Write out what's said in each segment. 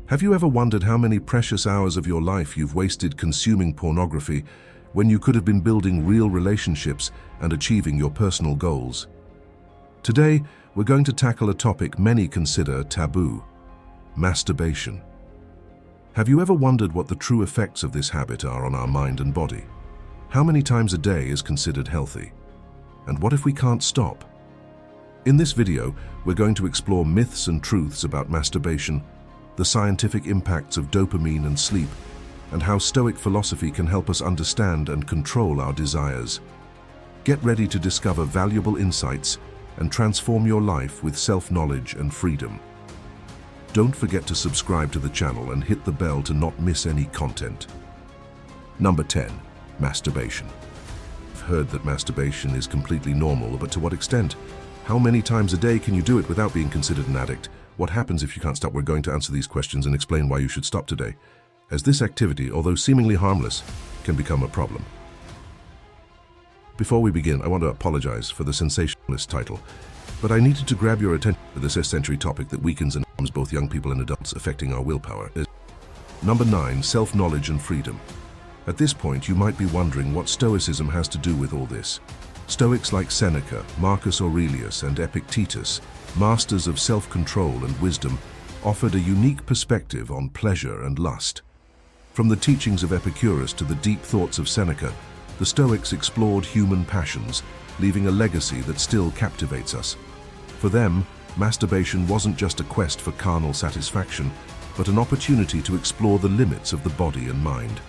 Have you ever wondered how many precious hours of your life you've wasted consuming pornography when you could have been building real relationships and achieving your personal goals? Today, we're going to tackle a topic many consider taboo: masturbation. Have you ever wondered what the true effects of this habit are on our mind and body? How many times a day is considered healthy? And what if we can't stop? In this video, we're going to explore myths and truths about masturbation, the scientific impacts of dopamine and sleep, and how Stoic philosophy can help us understand and control our desires. Get ready to discover valuable insights and transform your life with self-knowledge and freedom. Don't forget to subscribe to the channel and hit the bell to not miss any content. Number 10. Masturbation. I've heard that masturbation is completely normal, but to what extent? How many times a day can you do it without being considered an addict? What happens if you can't stop? We're going to answer these questions and explain why you should stop today, as this activity, although seemingly harmless, can become a problem. Before we begin, I want to apologize for the sensationalist title, but I needed to grab your attention to this century topic that weakens and harms both young people and adults, affecting our willpower. Number 9. Self-knowledge and freedom. At this point, you might be wondering what Stoicism has to do with all this. Stoics like Seneca, Marcus Aurelius, and Epictetus, masters of self-control and wisdom, offered a unique perspective on pleasure and lust. From the teachings of Epicurus to the deep thoughts of Seneca, the Stoics explored human passions, leaving a legacy that still captivates us. For them, masturbation wasn't just a quest for carnal satisfaction, but an opportunity to explore the limits of the body and mind.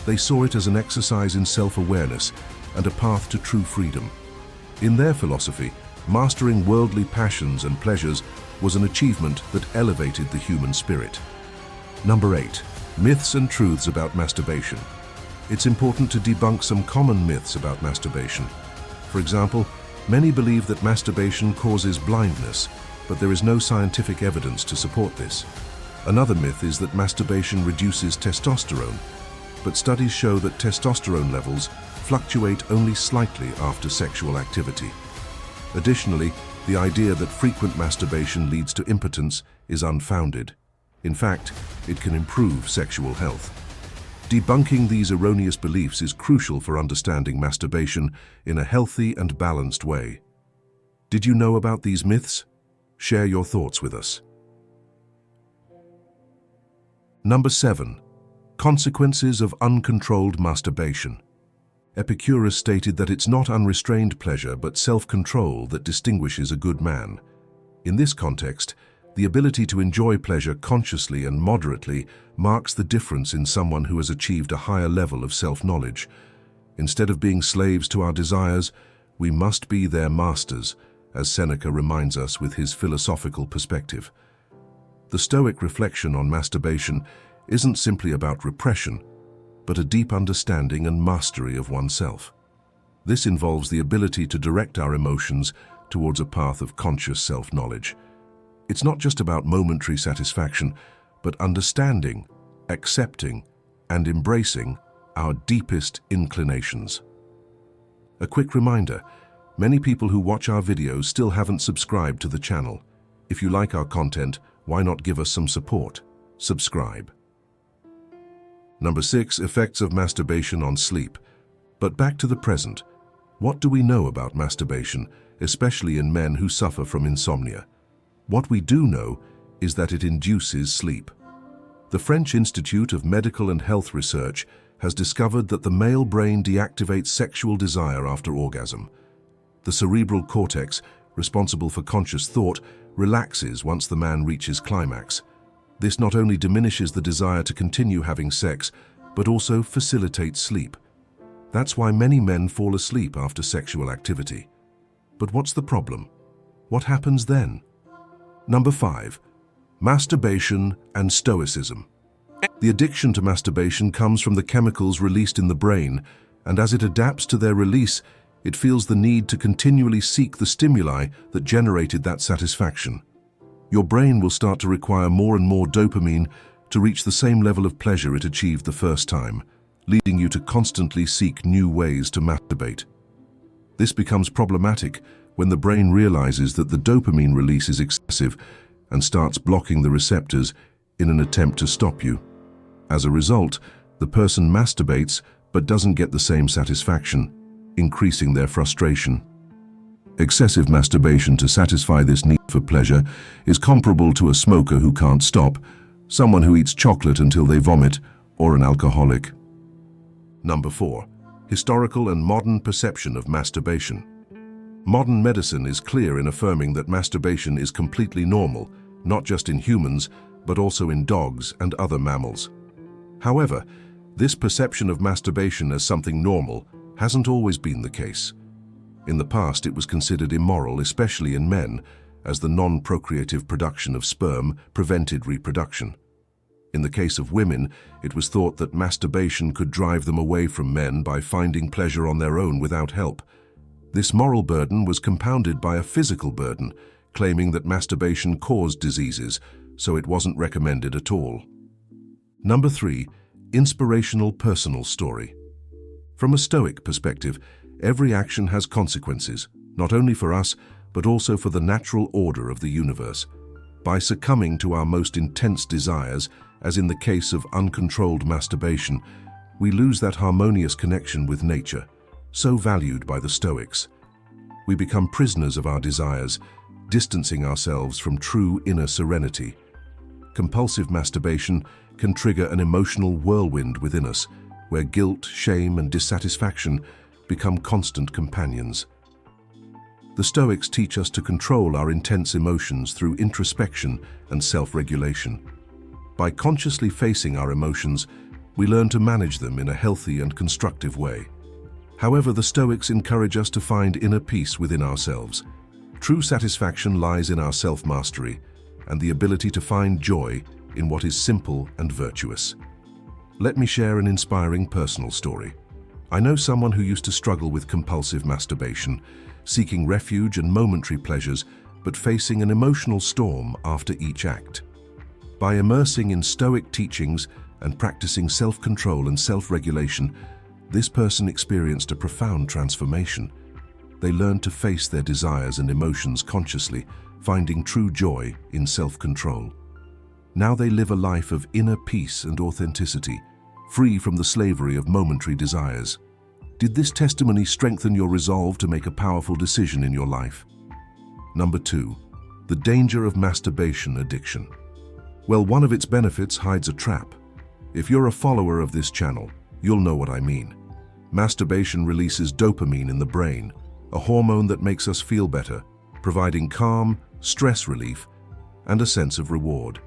They saw it as an exercise in self-awareness and a path to true freedom. In their philosophy, mastering worldly passions and pleasures was an achievement that elevated the human spirit. Number 8. Myths and truths about masturbation. It's important to debunk some common myths about masturbation. For example, many believe that masturbation causes blindness, but there is no scientific evidence to support this. Another myth is that masturbation reduces testosterone, but studies show that testosterone levels fluctuate only slightly after sexual activity. Additionally, the idea that frequent masturbation leads to impotence is unfounded. In fact, it can improve sexual health. Debunking these erroneous beliefs is crucial for understanding masturbation in a healthy and balanced way. Did you know about these myths? Share your thoughts with us. Number 7. Consequences of uncontrolled masturbation. Epicurus stated that it's not unrestrained pleasure but self-control that distinguishes a good man. In this context, the ability to enjoy pleasure consciously and moderately marks the difference in someone who has achieved a higher level of self-knowledge. Instead of being slaves to our desires, we must be their masters, as Seneca reminds us with his philosophical perspective. The Stoic reflection on masturbation isn't simply about repression, but a deep understanding and mastery of oneself. This involves the ability to direct our emotions towards a path of conscious self-knowledge. It's not just about momentary satisfaction, but understanding, accepting, and embracing our deepest inclinations. A quick reminder, many people who watch our videos still haven't subscribed to the channel. If you like our content, why not give us some support? Subscribe. Number 6. Effects of masturbation on sleep. But back to the present. What do we know about masturbation, especially in men who suffer from insomnia? What we do know is that it induces sleep. The French Institute of Medical and Health Research has discovered that the male brain deactivates sexual desire after orgasm. The cerebral cortex, responsible for conscious thought, relaxes once the man reaches climax. This not only diminishes the desire to continue having sex, but also facilitates sleep. That's why many men fall asleep after sexual activity. But what's the problem? What happens then? Number 5. Masturbation and Stoicism. The addiction to masturbation comes from the chemicals released in the brain, and as it adapts to their release, it feels the need to continually seek the stimuli that generated that satisfaction. Your brain will start to require more and more dopamine to reach the same level of pleasure it achieved the first time, leading you to constantly seek new ways to masturbate. This becomes problematic when the brain realizes that the dopamine release is excessive and starts blocking the receptors, in an attempt to stop you. As a result, the person masturbates but doesn't get the same satisfaction, increasing their frustration. Excessive masturbation to satisfy this need for pleasure is comparable to a smoker who can't stop, someone who eats chocolate until they vomit, or an alcoholic. Number 4. Historical and modern perception of masturbation. Modern medicine is clear in affirming that masturbation is completely normal, not just in humans, but also in dogs and other mammals. However, this perception of masturbation as something normal hasn't always been the case. In the past, it was considered immoral, especially in men, as the non-procreative production of sperm prevented reproduction. In the case of women, it was thought that masturbation could drive them away from men by finding pleasure on their own without help. This moral burden was compounded by a physical burden, claiming that masturbation caused diseases, so it wasn't recommended at all. Number 3. Inspirational personal story. From a Stoic perspective, every action has consequences, not only for us, but also for the natural order of the universe. By succumbing to our most intense desires, as in the case of uncontrolled masturbation, we lose that harmonious connection with nature, so valued by the Stoics. We become prisoners of our desires, distancing ourselves from true inner serenity. Compulsive masturbation can trigger an emotional whirlwind within us, where guilt, shame, and dissatisfaction become constant companions. The Stoics teach us to control our intense emotions through introspection and self-regulation. By consciously facing our emotions, we learn to manage them in a healthy and constructive way. However, the Stoics encourage us to find inner peace within ourselves. True satisfaction lies in our self-mastery and the ability to find joy in what is simple and virtuous. Let me share an inspiring personal story. I know someone who used to struggle with compulsive masturbation, seeking refuge and momentary pleasures, but facing an emotional storm after each act. By immersing in Stoic teachings and practicing self-control and self-regulation, this person experienced a profound transformation. They learned to face their desires and emotions consciously, finding true joy in self-control. Now they live a life of inner peace and authenticity, free from the slavery of momentary desires. Did this testimony strengthen your resolve to make a powerful decision in your life? Number 2. The danger of masturbation addiction. Well, one of its benefits hides a trap. If you're a follower of this channel, you'll know what I mean. Masturbation releases dopamine in the brain, a hormone that makes us feel better, providing calm, stress relief, and a sense of reward.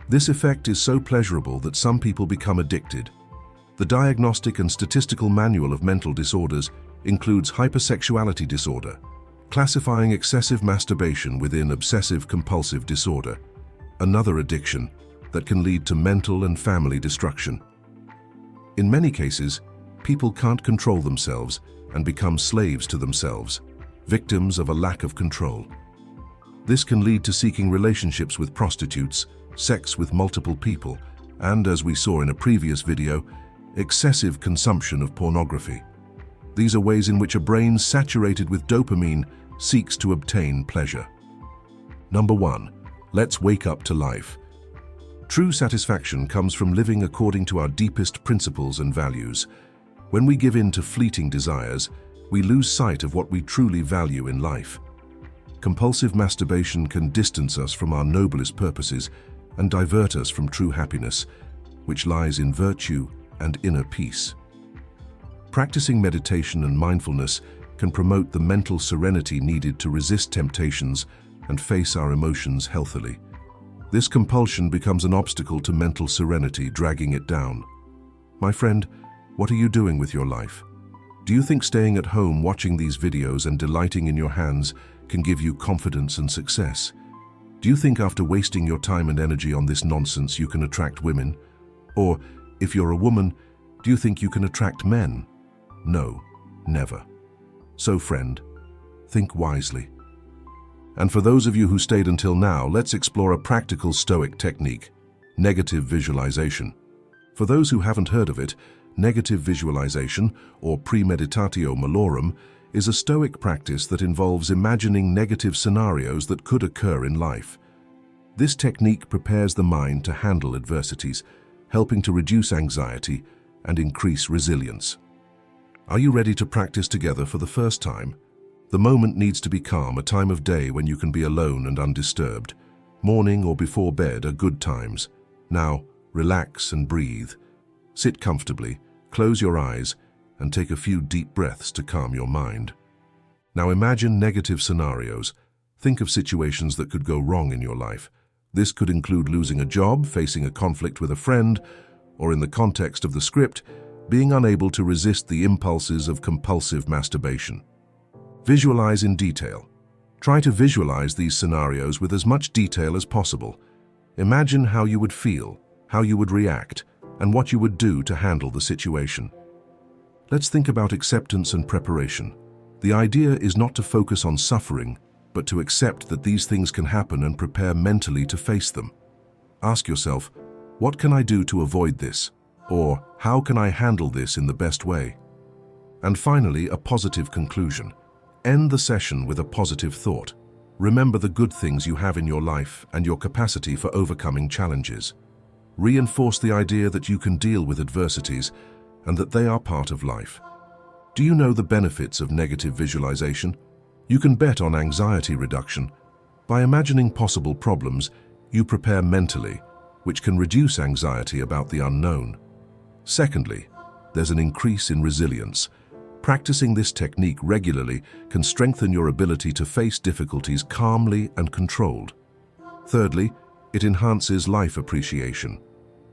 This effect is so pleasurable that some people become addicted. The Diagnostic and Statistical Manual of Mental Disorders includes hypersexuality disorder, classifying excessive masturbation within obsessive-compulsive disorder, another addiction that can lead to mental and family destruction. In many cases, people can't control themselves and become slaves to themselves, victims of a lack of control. This can lead to seeking relationships with prostitutes, sex with multiple people, and, as we saw in a previous video, excessive consumption of pornography. These are ways in which a brain saturated with dopamine seeks to obtain pleasure. Number 1. Let's wake up to life. True satisfaction comes from living according to our deepest principles and values. When we give in to fleeting desires, we lose sight of what we truly value in life. Compulsive masturbation can distance us from our noblest purposes and divert us from true happiness, which lies in virtue and inner peace. Practicing meditation and mindfulness can promote the mental serenity needed to resist temptations and face our emotions healthily. This compulsion becomes an obstacle to mental serenity, dragging it down. My friend, what are you doing with your life? Do you think staying at home watching these videos and delighting in your hands can give you confidence and success? Do you think after wasting your time and energy on this nonsense you can attract women? Or, if you're a woman, do you think you can attract men? No, never. So friend, think wisely. And for those of you who stayed until now, let's explore a practical Stoic technique, negative visualization. For those who haven't heard of it, negative visualization, or premeditatio malorum, is a Stoic practice that involves imagining negative scenarios that could occur in life. This technique prepares the mind to handle adversities, helping to reduce anxiety and increase resilience. Are you ready to practice together for the first time? The moment needs to be calm, a time of day when you can be alone and undisturbed. Morning or before bed are good times. Now, relax and breathe. Sit comfortably, close your eyes, and take a few deep breaths to calm your mind. Now imagine negative scenarios. Think of situations that could go wrong in your life. This could include losing a job, facing a conflict with a friend, or in the context of the script, being unable to resist the impulses of compulsive masturbation. Visualize in detail. Try to visualize these scenarios with as much detail as possible. Imagine how you would feel, how you would react, and what you would do to handle the situation. Let's think about acceptance and preparation. The idea is not to focus on suffering, but to accept that these things can happen and prepare mentally to face them. Ask yourself, what can I do to avoid this? Or how can I handle this in the best way? And finally, a positive conclusion. End the session with a positive thought. Remember the good things you have in your life and your capacity for overcoming challenges. Reinforce the idea that you can deal with adversities and that they are part of life. Do you know the benefits of negative visualization? You can bet on anxiety reduction. By imagining possible problems, you prepare mentally, which can reduce anxiety about the unknown. Secondly, there's an increase in resilience. Practicing this technique regularly can strengthen your ability to face difficulties calmly and controlled. Thirdly, it enhances life appreciation.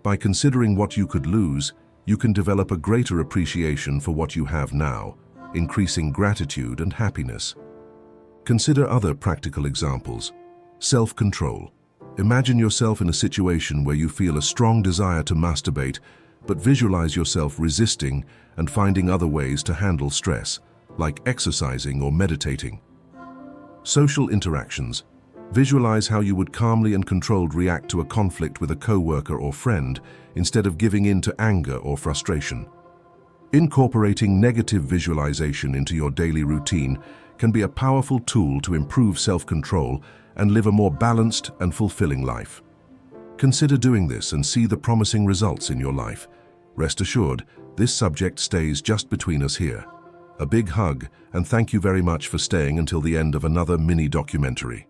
By considering what you could lose, you can develop a greater appreciation for what you have now, increasing gratitude and happiness. Consider other practical examples. Self-control. Imagine yourself in a situation where you feel a strong desire to masturbate, but visualize yourself resisting and finding other ways to handle stress, like exercising or meditating. Social interactions. Visualize how you would calmly and controlled react to a conflict with a coworker or friend instead of giving in to anger or frustration. Incorporating negative visualization into your daily routine can be a powerful tool to improve self-control and live a more balanced and fulfilling life. Consider doing this and see the promising results in your life. Rest assured, this subject stays just between us here. A big hug, and thank you very much for staying until the end of another mini documentary.